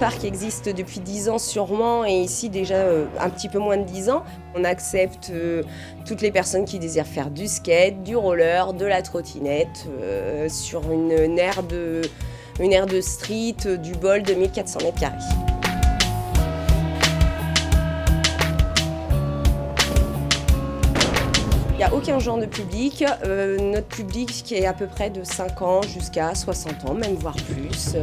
skatepark existe depuis 10 ans sur Rouen et ici déjà un petit peu moins de 10 ans. On accepte toutes les personnes qui désirent faire du skate, du roller, de la trottinette sur une aire de street du bol de 1400 m². Il n'y a aucun genre de public. Notre public qui est à peu près de 5 ans jusqu'à 60 ans, même voire plus.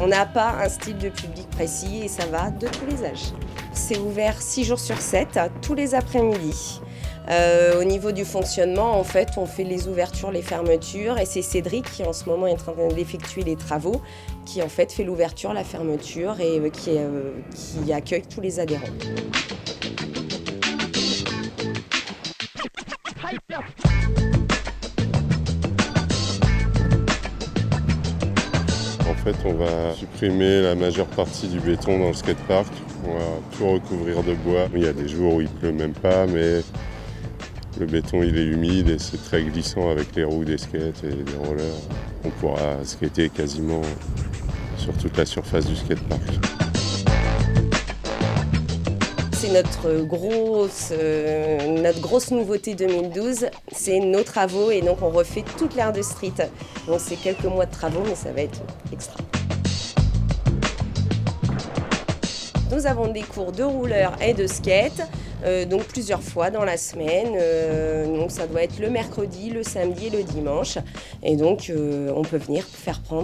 On n'a pas un style de public précis et ça va de tous les âges. C'est ouvert 6 jours sur 7, tous les après-midi. Au niveau du fonctionnement, en fait, on fait les ouvertures, les fermetures et c'est Cédric qui en ce moment est en train d'effectuer les travaux, qui en fait fait l'ouverture, la fermeture et qui accueille tous les adhérents. En fait, on va supprimer la majeure partie du béton dans le skatepark. On va tout recouvrir de bois. Il y a des jours où il pleut même pas, mais le béton il est humide et c'est très glissant avec les roues des skates et des rollers. On pourra skater quasiment sur toute la surface du skatepark. C'est notre grosse nouveauté 2012, c'est nos travaux et donc on refait toute l'aire de street. Donc c'est quelques mois de travaux mais ça va être extra. Nous avons des cours de rouleur et de skate, donc plusieurs fois dans la semaine. Donc ça doit être le mercredi, le samedi et le dimanche. Et donc on peut venir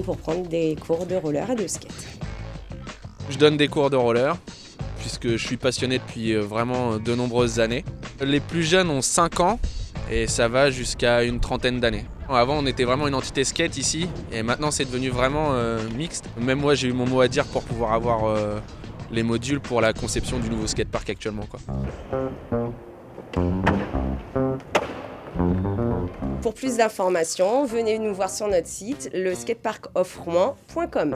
pour prendre des cours de roller et de skate. Je donne des cours de roller, puisque je suis passionné depuis vraiment de nombreuses années. Les plus jeunes ont 5 ans et ça va jusqu'à une trentaine d'années. Avant, on était vraiment une entité skate ici et maintenant c'est devenu vraiment mixte. Même moi, j'ai eu mon mot à dire pour pouvoir avoir les modules pour la conception du nouveau skatepark actuellement, quoi. Pour plus d'informations, venez nous voir sur notre site, le skateparkoffrouen.com.